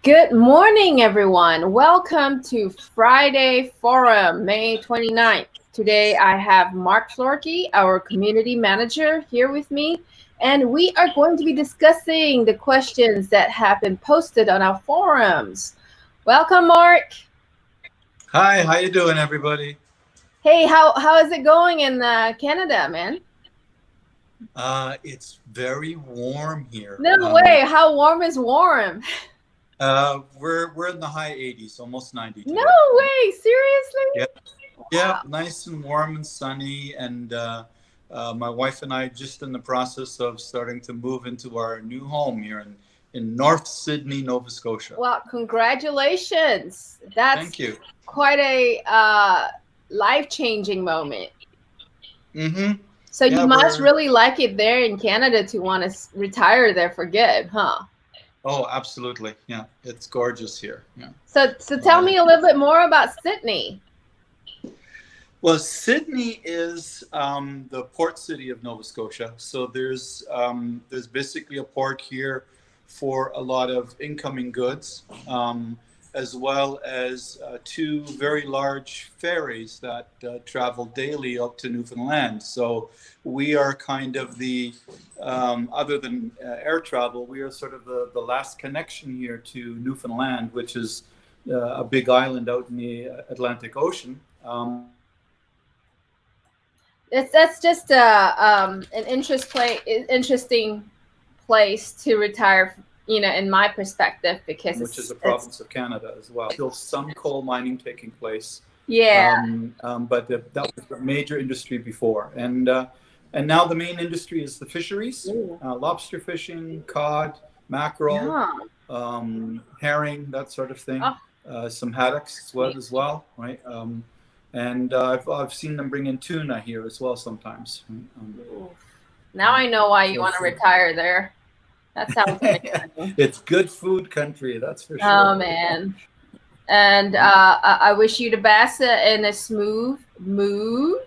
Good morning, everyone. Welcome to Friday Forum, May 29th. Today I have Mark Florkey, our community manager, here with me, and we are going to be discussing the questions that have been posted on our forums. Welcome, Mark. Hi, how you doing, everybody? Hey, how is it going in Canada, man? It's very warm here. No way. How warm is warm? We're in the high 80s, almost 90 No today. way. Yeah, Seriously? yeah, Wow. nice and warm and sunny. And my wife and I just in the process of starting to move into our new home here in North Sydney, Nova Scotia. Well, congratulations. That's Thank you. quite a life-changing moment. Mm-hmm. So you Yeah, must we're. really like it there in Canada to want to retire there for good, huh? Oh, absolutely. Yeah, it's gorgeous here. Yeah. So tell Uh, me a little bit more about Sydney. Well, Sydney is the port city of Nova Scotia. So there's basically a port here for a lot of incoming goods, as well as two very large ferries that travel daily up to Newfoundland. So we are kind of other than air travel, we are sort of the last connection here to Newfoundland, which is a big island out in the Atlantic Ocean. That's just an interesting place to retire. In my perspective, because Which is a it's province of Canada as well. Still some coal mining taking place, yeah. but that was the major industry before, and now the main industry is the fisheries, Ooh. lobster fishing, cod, mackerel, Yeah. herring, that sort of thing. Oh, Some haddocks as well, right? And I've seen them bring in tuna here as well sometimes. oof. Now I know why you So want to retire there. That sounds amazing. it's good food country, that's for Oh sure. man. And I wish you the best in a smooth move.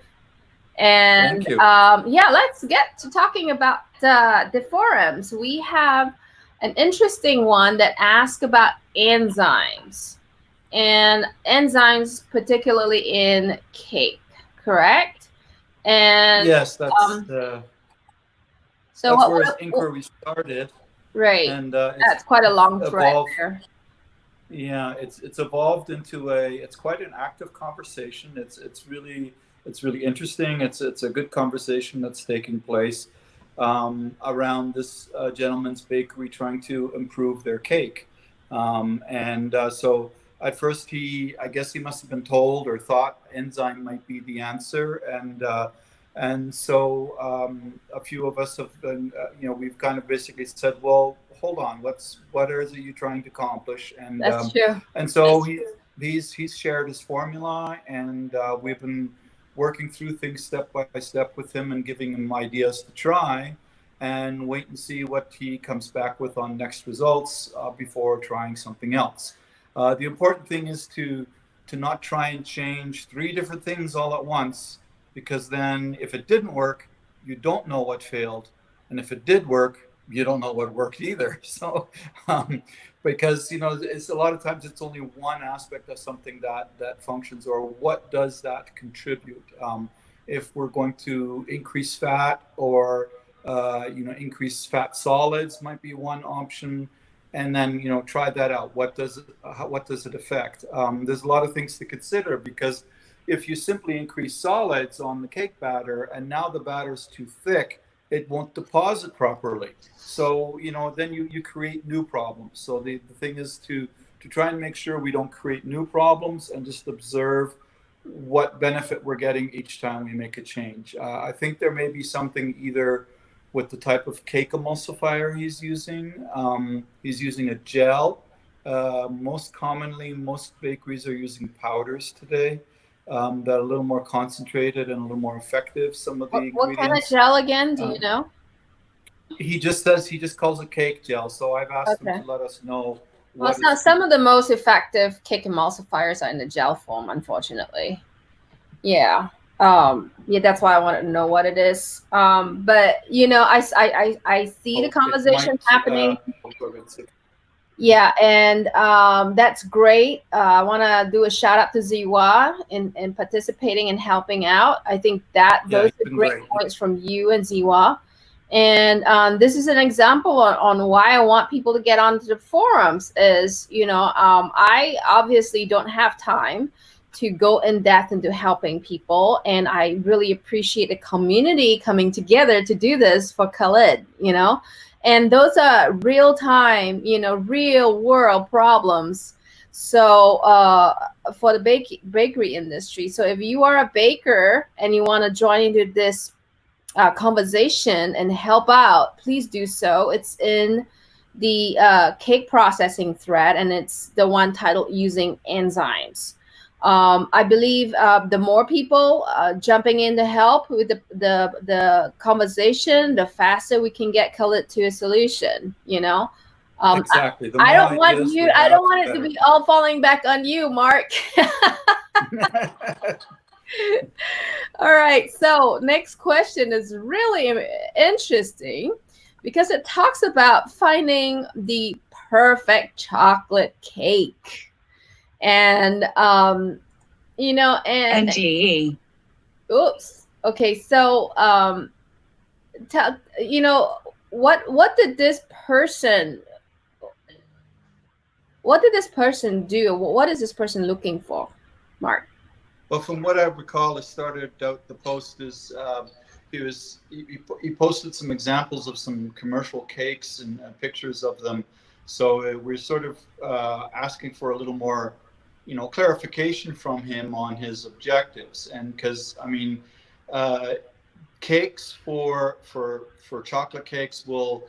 And Thank you. yeah, let's get to talking about the forums. We have an interesting one that asks about enzymes and enzymes, particularly in cake, correct? And Yes, um, so that's what, where his what inquiry started, right? and That's quite a it's long thread evolved. there. Yeah, it's evolved into it's quite an active conversation. It's really interesting. It's a good conversation that's taking place around this gentleman's bakery trying to improve their cake, and so at first I guess he must have been told or thought enzyme might be the answer, and so a few of us have been, we've kind of basically said, well, hold on, what is it you trying to accomplish? And That's true. and so he's shared his formula, and we've been working through things step by step with him and giving him ideas to try, and wait and see what he comes back with on next results before trying something else. The important thing is to not try and change three different things all at once, because then if it didn't work, you don't know what failed, and if it did work, you don't know what worked either. So um, because it's a lot of times it's only one aspect of something that functions, or what does that contribute. If we're going to increase fat, or increase fat solids might be one option, and then try that out. What does it affect? There's a lot of things to consider, because if you simply increase solids on the cake batter and now the batter's too thick, it won't deposit properly. So then you create new problems. So the thing is to try and make sure we don't create new problems, and just observe what benefit we're getting each time we make a change. I think there may be something either with the type of cake emulsifier he's using. He's using a gel. Most commonly, most bakeries are using powders today, that are a little more concentrated and a little more effective. Some of the What kind of ingredients. gel again? Do you Um, know? he just calls it cake gel. So I've asked him Okay. to let us know Well, what is. some of the most effective cake emulsifiers are in the gel form, unfortunately. Yeah. Yeah, that's why I wanted to know what it is. But I see the Oh, it conversation might. happening. Yeah, and that's great. I want to do a shout out to Ziwa in participating and helping out. I think that Yeah, those it's are been great great. points from you and Ziwa. And this is an example on why I want people to get onto the forums is, I obviously don't have time to go in depth into helping people. And I really appreciate the community coming together to do this for Khalid, and those are real time, real world problems. So for the bakery industry. So if you are a baker and you want to join into this conversation and help out, please do so. It's in the cake processing thread, and it's the one titled Using Enzymes. I believe the more people jumping in to help with the conversation, the faster we can get Khalid to a solution. Exactly. The I more don't want ideas you. we I have, don't want the it to better. be all falling back on you, Mark. All right. So next question is really interesting because it talks about finding the perfect chocolate cake. And and NGE. oops. Okay, so tell what did this person do? What is this person looking for, Mark? Well, from what I recall, it started out the post is he posted some examples of some commercial cakes and pictures of them. So we're sort of asking for a little more, clarification from him on his objectives. And because I mean, cakes for chocolate cakes will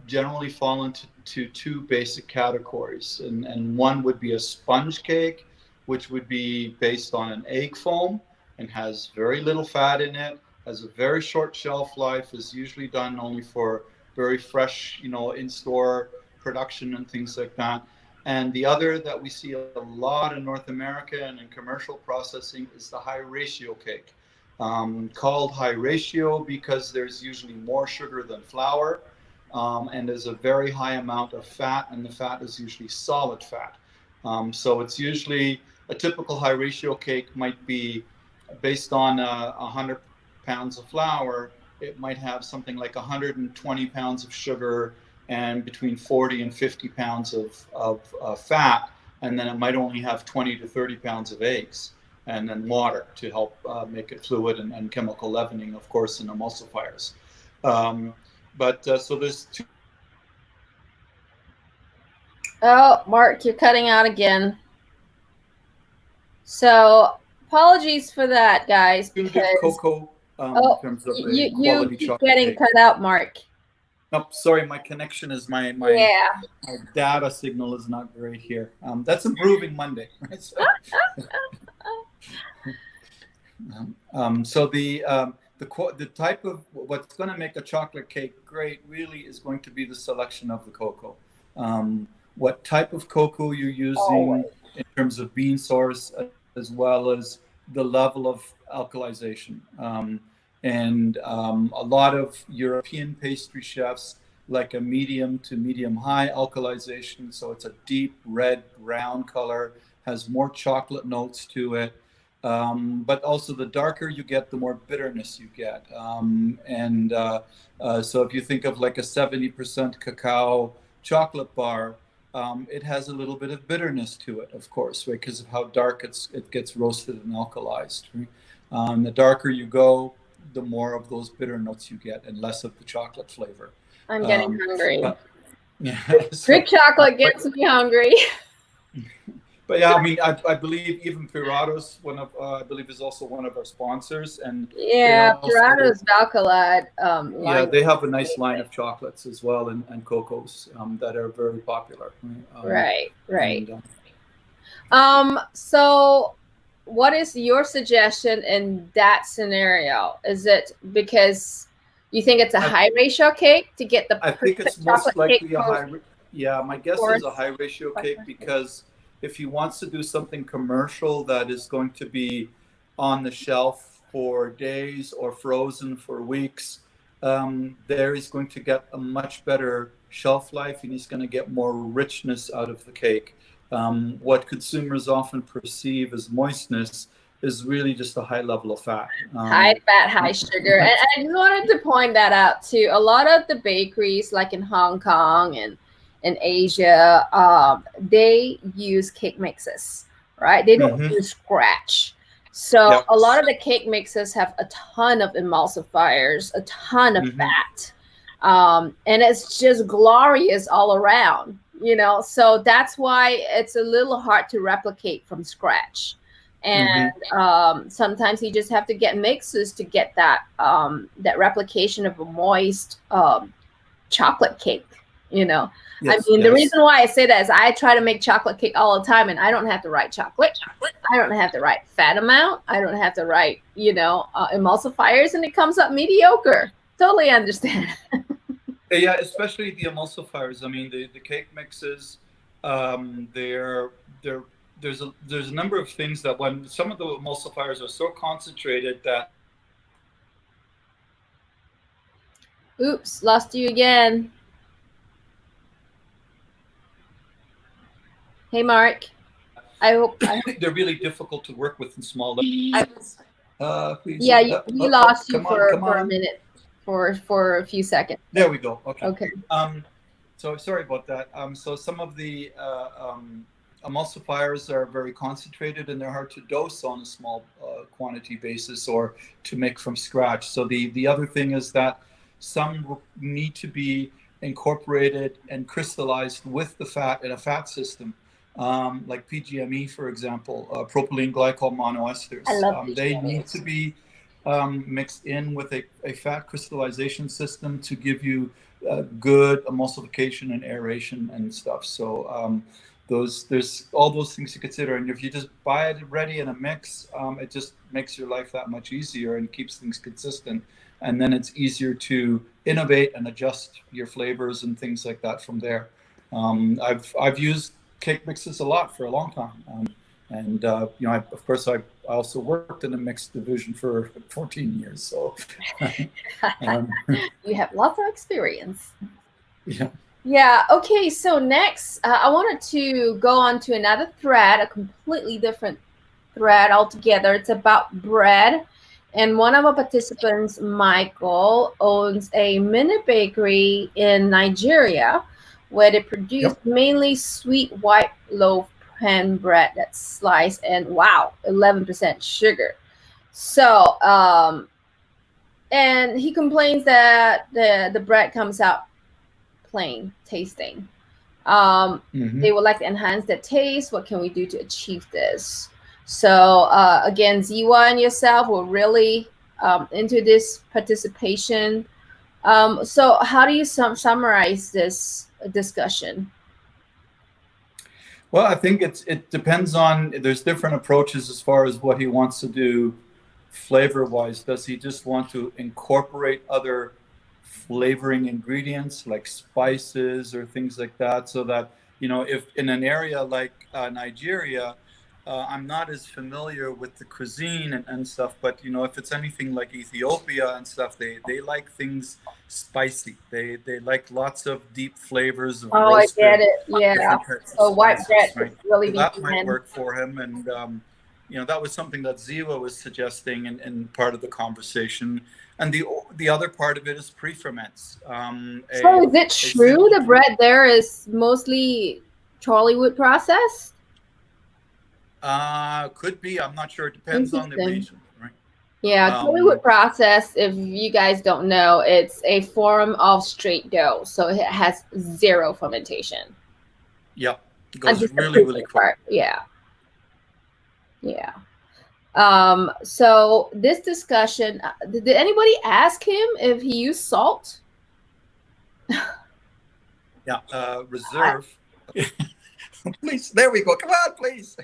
generally fall into two basic categories, and one would be a sponge cake, which would be based on an egg foam and has very little fat in it, has a very short shelf life, is usually done only for very fresh, in-store production and things like that. And the other that we see a lot in North America and in commercial processing is the high ratio cake. Called high ratio because there's usually more sugar than flour, and there's a very high amount of fat, and the fat is usually solid fat. So it's usually a typical high ratio cake might be based on 100 pounds of flour. It might have something like 120 pounds of sugar and between 40 and 50 pounds of fat, and then it might only have 20 to 30 pounds of eggs, and then water to help make it fluid, and chemical leavening, of course, and emulsifiers. So there's two. Oh, Mark, you're cutting out again. So apologies for that, guys. Because cocoa in terms of you quality keep chocolate getting cake. cut out, Mark. Oh, sorry, my connection is my data signal is not great here. That's improving Monday. Right? So the type of what's going to make a chocolate cake great really is going to be the selection of the cocoa. What type of cocoa you're using in terms of bean source, as well as the level of alkalization. And a lot of European pastry chefs like a medium to medium high alkalization. So it's a deep red brown color, has more chocolate notes to it. But also the darker you get, the more bitterness you get. So if you think of like a 70% cacao chocolate bar, it has a little bit of bitterness to it, of course, right, because of how dark it gets roasted and alkalized. Right? The darker you go, the more of those bitter notes you get and less of the chocolate flavor. I'm getting hungry. Greek chocolate gets me hungry. But yeah, I mean, I believe even Piratos, I believe is also one of our sponsors, and Piratos Valkalad. Yeah, they have a nice line of chocolates as well, and cocos that are very popular. Right. So, what is your suggestion in that scenario? Is it because you think it's a high ratio cake to get the? I think it's most likely a high. Yeah, my guess is a high ratio cake because if he wants to do something commercial that is going to be on the shelf for days or frozen for weeks, there is going to get a much better shelf life and he's going to get more richness out of the cake. What consumers often perceive as moistness is really just a high level of fat. High fat, high sugar. And I just wanted to point that out too. A lot of the bakeries, like in Hong Kong and in Asia, they use cake mixes, right? They don't use scratch. So a lot of the cake mixes have a ton of emulsifiers, a ton of fat. And it's just glorious all around, you know? So that's why it's a little hard to replicate from scratch. And sometimes you just have to get mixes to get that that replication of a moist chocolate cake, you know. Yes, I mean, the reason why I say that is I try to make chocolate cake all the time, and I don't have to write chocolate. I don't have to write fat amount. I don't have to write, you know, emulsifiers, and it comes up mediocre. Totally understand. Yeah, especially the emulsifiers. I mean, the cake mixes, there's a number of things that when some of the emulsifiers are so concentrated that. Oops, lost you again. Hey, Mark. I hope they're really difficult to work with in small levels. Please. Yeah, we lost you for a minute, for a few seconds. There we go. Okay. Okay. So sorry about that. So some of the emulsifiers are very concentrated and they're hard to dose on a small quantity basis or to make from scratch. So the other thing is that some need to be incorporated and crystallized with the fat in a fat system, like PGME, for example, propylene glycol monoesters. I love they need to be mixed in with a fat crystallization system to give you good emulsification and aeration and stuff. So there's all those things to consider, and if you just buy it ready in a mix, it just makes your life that much easier and keeps things consistent, and then it's easier to innovate and adjust your flavors and things like that from there. I've used cake mixes a lot for a long time, and you know, of course I also worked in a mixed division for 14 years, so you have lots of experience. Yeah. Yeah, okay, so next, I wanted to go on to another thread, a completely different thread altogether. It's about bread. And one of our participants, Michael, owns a mini bakery in Nigeria where they produce mainly sweet white loaf pan bread that's sliced and, wow, 11% sugar. So, and he complains that the bread comes out plain tasting. They would like to enhance the taste. What can we do to achieve this? So again, Ziwa and yourself were really into this participation. So how do you summarize this discussion? Well, I think it depends on, there's different approaches as far as what he wants to do flavor-wise. Does he just want to incorporate other flavoring ingredients like spices or things like that, so that, you know, if in an area like Nigeria, I'm not as familiar with the cuisine and stuff, but you know, if it's anything like Ethiopia and stuff, they like things spicy. They like lots of deep flavors of roasted, I get it. Yeah. So white bread, right? Really, so that might work for him. And you know, that was something that Ziwa was suggesting in part of the conversation. And the other part of it is pre-ferments. So is it true the bread there is mostly Chorleywood processed? Could be. I'm not sure. It depends on the region, right? Yeah, Chorleywood process, if you guys don't know, it's a form of straight dough. So it has zero fermentation. Yep. It goes really, really quick. Yeah. Yeah. So this discussion, did anybody ask him if he used salt? Yeah, reserve. Please, there we go. Come on, please.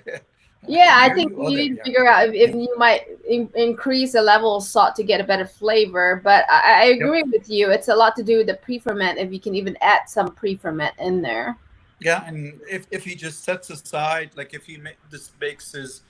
Yeah, I think you need to figure out if you might increase the level of salt to get a better flavor. But I agree with you. It's a lot to do with the pre-ferment, if you can even add some pre-ferment in there. Yeah, and if he just sets aside, like if he just makes his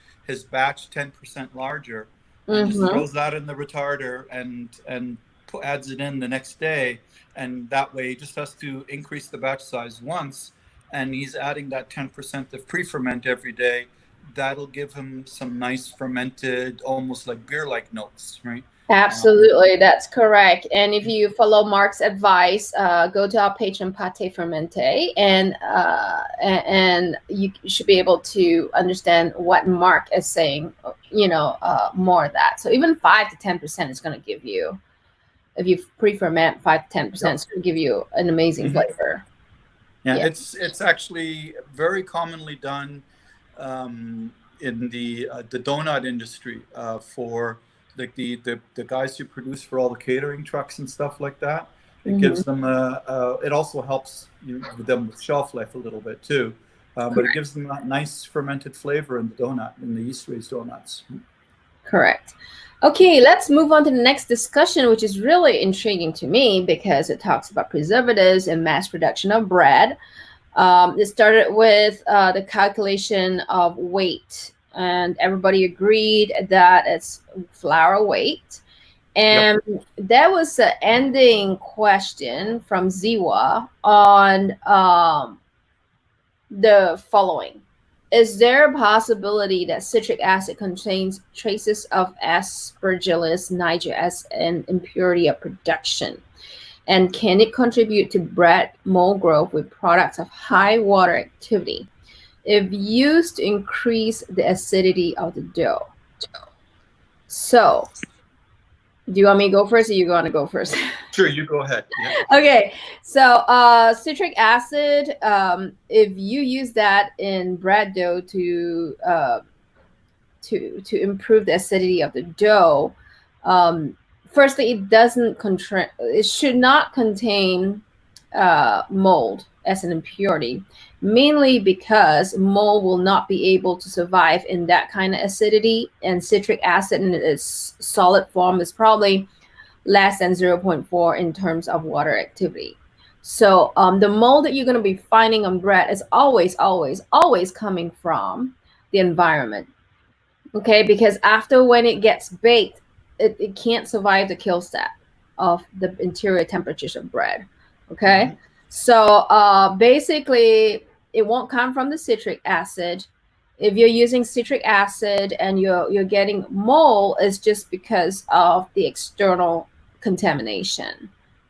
batch 10% larger, and just throws that in the retarder and adds it in the next day, and that way he just has to increase the batch size once, and he's adding that 10% of pre-ferment every day. That'll give him some nice fermented, almost like beer-like notes, right? Absolutely, that's correct. And if you follow Mark's advice, go to our page on Pate Fermente, and you should be able to understand what Mark is saying. More of that. So even 5 to 10% is going to give you, if you pre-ferment 5 to 10%, it's going to give you an amazing flavor. Yeah, it's actually very commonly done in the donut industry for like the guys who produce for all the catering trucks and stuff like that. It gives them it also helps them with shelf life a little bit too, but it gives them that nice fermented flavor in the donut, in the yeast raised donuts. Correct. Okay, let's move on to the next discussion, which is really intriguing to me because it talks about preservatives and mass production of bread. It started with the calculation of weight, and everybody agreed that it's flour weight. And there was an ending question from Ziwa on the following. Is there a possibility that citric acid contains traces of Aspergillus niger as an impurity of production? And can it contribute to bread mold growth with products of high water activity if used to increase the acidity of the dough? So, do you want me to go first, or you want to go first? Sure, you go ahead. Yeah. Okay, so citric acid, if you use that in bread dough to improve the acidity of the dough, firstly, it should not contain mold as an impurity, mainly because mold will not be able to survive in that kind of acidity, and citric acid in its solid form is probably less than 0.4 in terms of water activity. So the mold that you're going to be finding on bread is always coming from the environment. Okay, because after when it gets baked, it can't survive the kill step of the interior temperatures of bread. Okay, so basically it won't come from the citric acid. If you're using citric acid and you're getting mold, it's just because of the external contamination.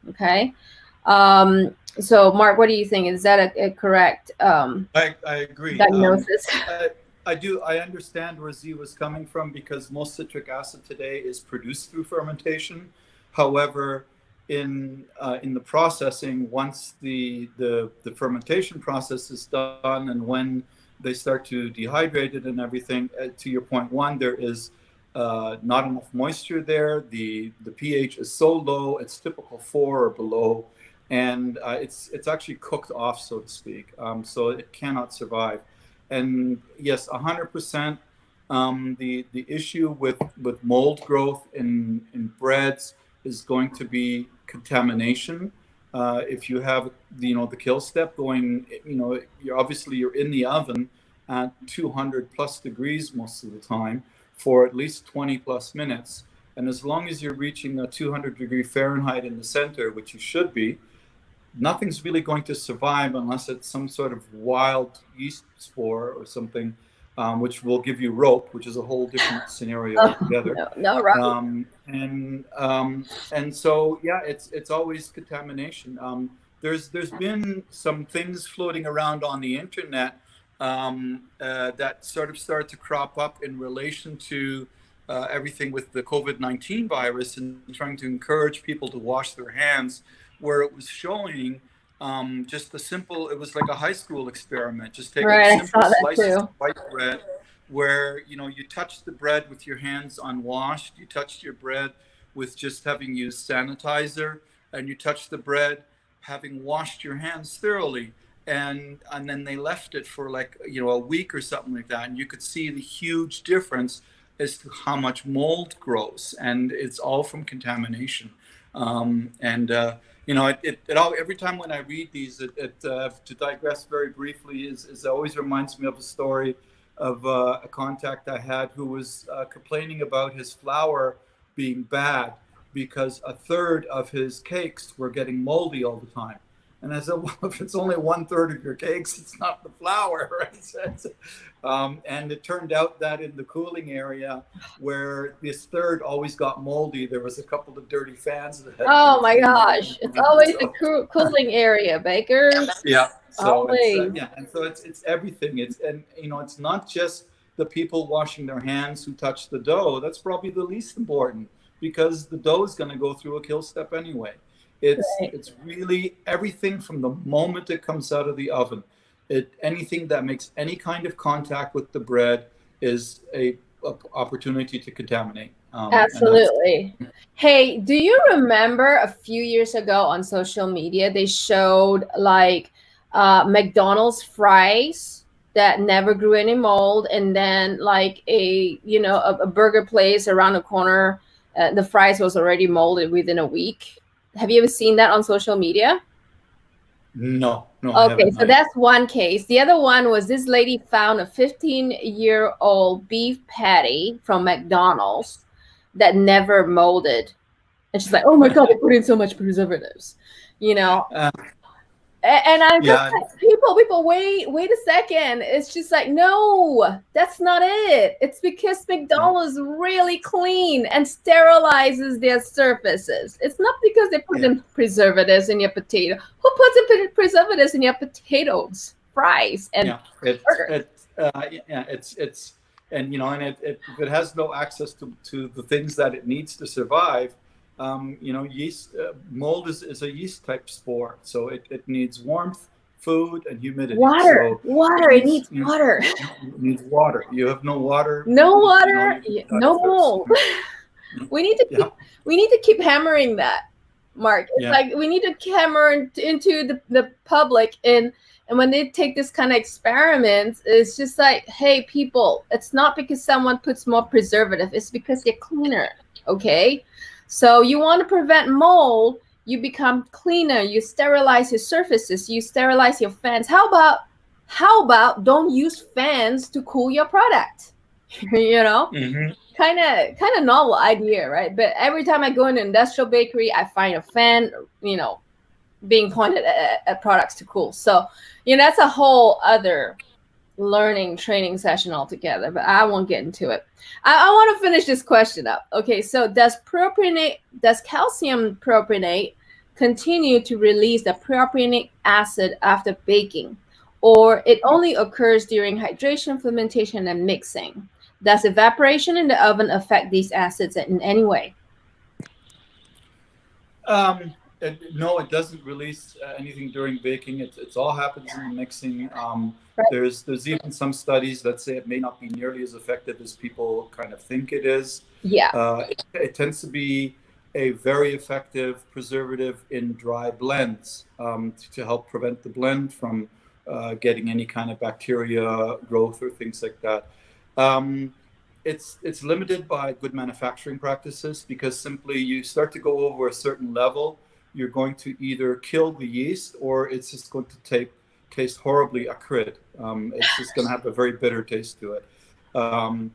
Okay, so Mark, what do you think? Is that a correct I agree. diagnosis? I understand where Z was coming from, because most citric acid today is produced through fermentation. However, in the processing, once the fermentation process is done, and when they start to dehydrate it and everything, to your point one, there is not enough moisture there. The pH is so low, it's typical 4 or below, and it's actually cooked off, so to speak. So it cannot survive. And yes, 100%. The issue with mold growth in breads is going to be contamination. If you have the kill step going, you're in the oven at 200 plus degrees most of the time for at least 20 plus minutes. And as long as you're reaching a 200 degree Fahrenheit in the center, which you should be, nothing's really going to survive unless it's some sort of wild yeast spore or something, which will give you rope, which is a whole different scenario altogether. No, right. And so yeah, it's always contamination. There's been some things floating around on the internet that sort of started to crop up in relation to everything with the COVID-19 virus, and trying to encourage people to wash their hands, where it was showing just it was like a high school experiment, just taking simple slices of white bread, where you touched the bread with your hands unwashed, you touched your bread with just having used sanitizer, and you touched the bread having washed your hands thoroughly, and then they left it for like a week or something like that, and you could see the huge difference as to how much mold grows, and it's all from contamination. Every time when I read these, to digress very briefly, is always reminds me of a story of a contact I had who was complaining about his flour being bad, because a third of his cakes were getting moldy all the time. And I said, well, if it's only 1/3 of your cakes, it's not the flour, right? And it turned out that in the cooling area, where this third always got moldy, there was a couple of dirty fans that had. Oh my gosh! It's always the cooling area, Baker. Yeah. So always. And so it's everything. It's not just the people washing their hands who touch the dough. That's probably the least important, because the dough is going to go through a kill step anyway. It's really everything from the moment it comes out of the oven. Anything that makes any kind of contact with the bread is a opportunity to contaminate. Absolutely. Hey, do you remember a few years ago on social media they showed like McDonald's fries that never grew any mold, and then like a burger place around the corner, the fries was already molded within a week? Have you ever seen that on social media? No. Okay, so that's one case. The other one was this lady found a 15-year-old beef patty from McDonald's that never molded. And she's like, oh my God, they put in so much preservatives, And I'm just like, people, wait a second. It's just like, no, that's not it. It's because McDonald's really clean and sterilizes their surfaces. It's not because they put in preservatives in your potato. Who puts in preservatives in your potatoes, fries, and burgers? If it has no access to the things that it needs to survive, yeast mold is a yeast type spore, so it needs warmth, food, and humidity. Water. It needs water. It needs water. You have no water. No water. No mold. We need to keep hammering that, Mark. It's like we need to hammer into the public, and when they take this kind of experiments, it's just like, hey, people, it's not because someone puts more preservative. It's because they're cleaner. Okay. So you want to prevent mold, you become cleaner, you sterilize your surfaces, you sterilize your fans. How about don't use fans to cool your product? Kind of novel idea, right? But every time I go in an industrial bakery, I find a fan, being pointed at products to cool. So, that's a whole other learning training session altogether, but I won't get into it. I want to finish this question up. Okay, so does calcium propionate continue to release the propionic acid after baking, or it only occurs during hydration, fermentation, and mixing? Does evaporation in the oven affect these acids in any way? No, it doesn't release anything during baking. It all happens in the mixing. There's even some studies that say it may not be nearly as effective as people kind of think it is. Yeah. It tends to be a very effective preservative in dry blends to help prevent the blend from getting any kind of bacteria growth or things like that. It's limited by good manufacturing practices, because simply you start to go over a certain level, you're going to either kill the yeast, or it's just going to taste horribly acrid. It's just going to have a very bitter taste to it. The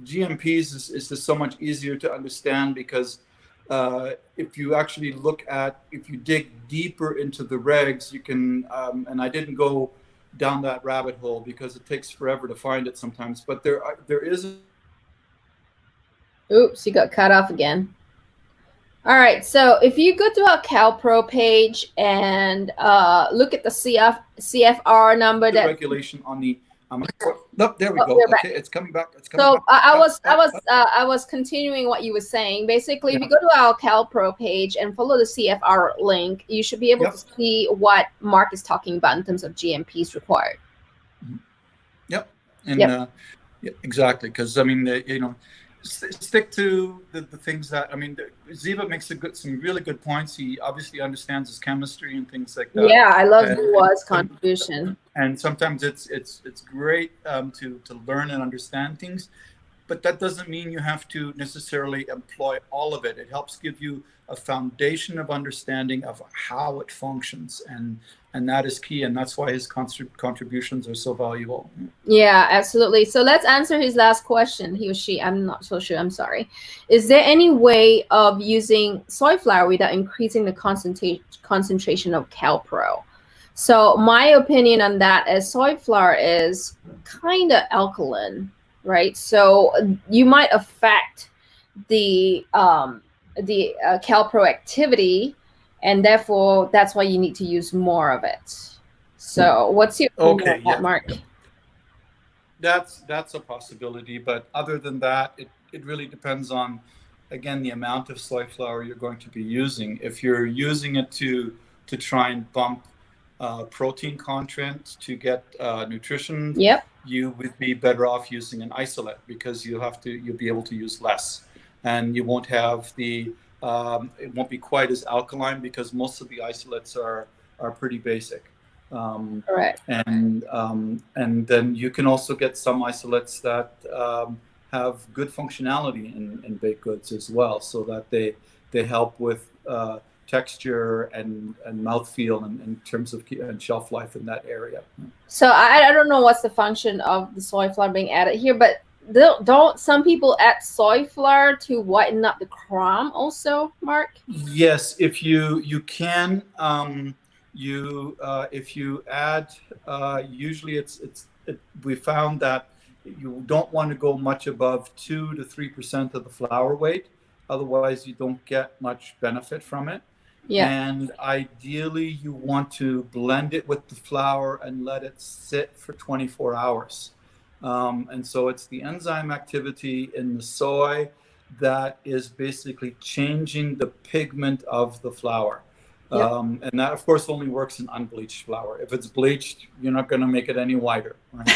GMPs is just so much easier to understand, because if you dig deeper into the regs, you can, and I didn't go down that rabbit hole because it takes forever to find it sometimes, but there is. Oops, you got cut off again. All right, so if you go to our CalPro page and look at the CFR number, the regulation on the no, there we go. Okay, it's coming back. I was continuing what you were saying. Basically, if you go to our CalPro page and follow the CFR link, you should be able to see what Mark is talking about in terms of GMPs required. Yep. And exactly, because I mean, stick to the things that, I mean, Ziva makes some really good points. He obviously understands his chemistry and things like that. Yeah, I love Ziva's contribution. And sometimes it's great to learn and understand things, but that doesn't mean you have to necessarily employ all of it. It helps give you a foundation of understanding of how it functions, and that is key, and that's why his contributions are so valuable. Yeah, absolutely. So let's answer his last question. He or she, I'm not so sure. I'm sorry. Is there any way of using soy flour without increasing the concentration of CalPro? So my opinion on that is soy flour is kind of alkaline, right? So you might affect the CalPro activity, and therefore that's why you need to use more of it. So what's your opinion on that, Mark? That's a possibility, but other than that, it really depends on, again, the amount of soy flour you're going to be using. If you're using it to try and bump protein content to get nutrition, yep, you would be better off using an isolate, because you'll be able to use less, and you won't have the it won't be quite as alkaline, because most of the isolates are pretty basic. Correct. And then you can also get some isolates that have good functionality in baked goods as well, so that they help with texture and mouthfeel in terms of and shelf life in that area. So I don't know what's the function of the soy flour being added here, but don't some people add soy flour to whiten up the crumb also, Mark? Yes, if you can. If you add, usually we found that you don't want to go much above 2 to 3% of the flour weight, otherwise you don't get much benefit from it. Yeah. And ideally you want to blend it with the flour and let it sit for 24 hours. And so it's the enzyme activity in the soy that is basically changing the pigment of the flour. Yep. And that, of course, only works in unbleached flour. If it's bleached, you're not going to make it any whiter. Right?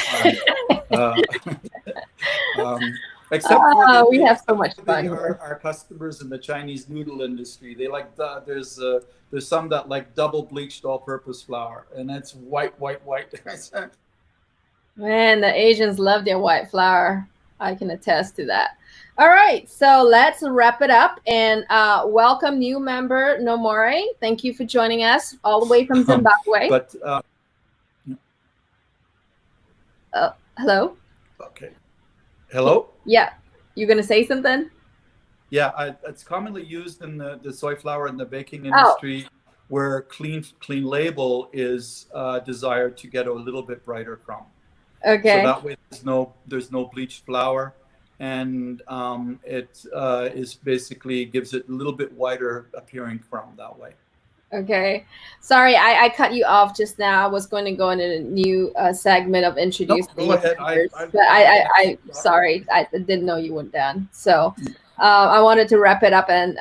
Except for we have so much fun. Our customers in the Chinese noodle industry, they like there's some that like double bleached all-purpose flour, and it's white. Man, the Asians love their white flour. I can attest to that. All right, so let's wrap it up and welcome new member Nomore. Thank you for joining us all the way from Zimbabwe. Hello? Okay. Hello? Yeah. You going to say something? Yeah, it's commonly used in the soy flour in the baking industry, where clean label is desired to get a little bit brighter crumb. Okay. So that way there's no bleached flour, and it is basically gives it a little bit whiter appearing crumb that way. Okay. Sorry, I cut you off just now. I was going to go into a new segment of introducing. No, go ahead. I sorry, I didn't know you went down. So I wanted to wrap it up and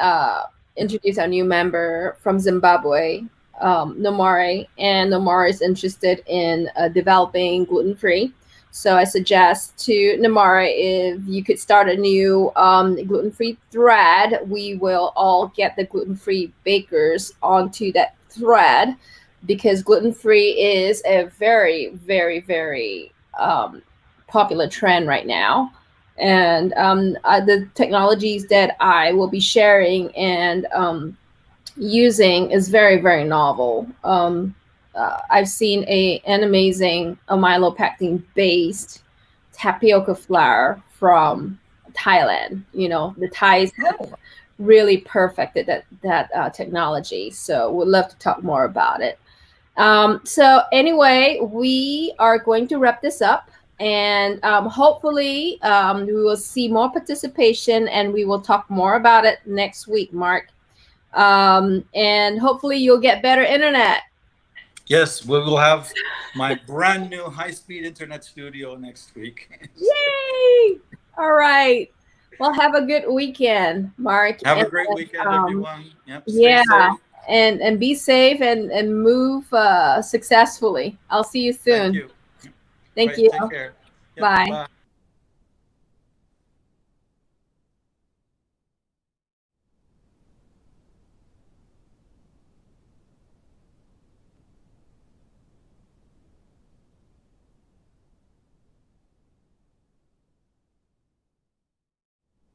introduce our new member from Zimbabwe, Nomore. And Nomore is interested in developing gluten-free. So I suggest to Nomore, if you could start a new gluten-free thread, we will all get the gluten-free bakers onto that thread, because gluten-free is a very, very, very popular trend right now. And the technologies that I will be sharing and using is very, very novel. I've seen an amazing amylopectin-based tapioca flour from Thailand. You know, the Thais have really perfected that technology. So we'd love to talk more about it. So anyway, we are going to wrap this up, and hopefully we will see more participation, and we will talk more about it next week, Mark. And hopefully you'll get better internet. Yes, we will have my brand new high-speed internet studio next week. Yay! All right. Well, have a good weekend, Mark. Have a great weekend, everyone. Yep, yeah, and be safe and move successfully. I'll see you soon. Thank you. Thank you. Take care. Yep, bye. Bye.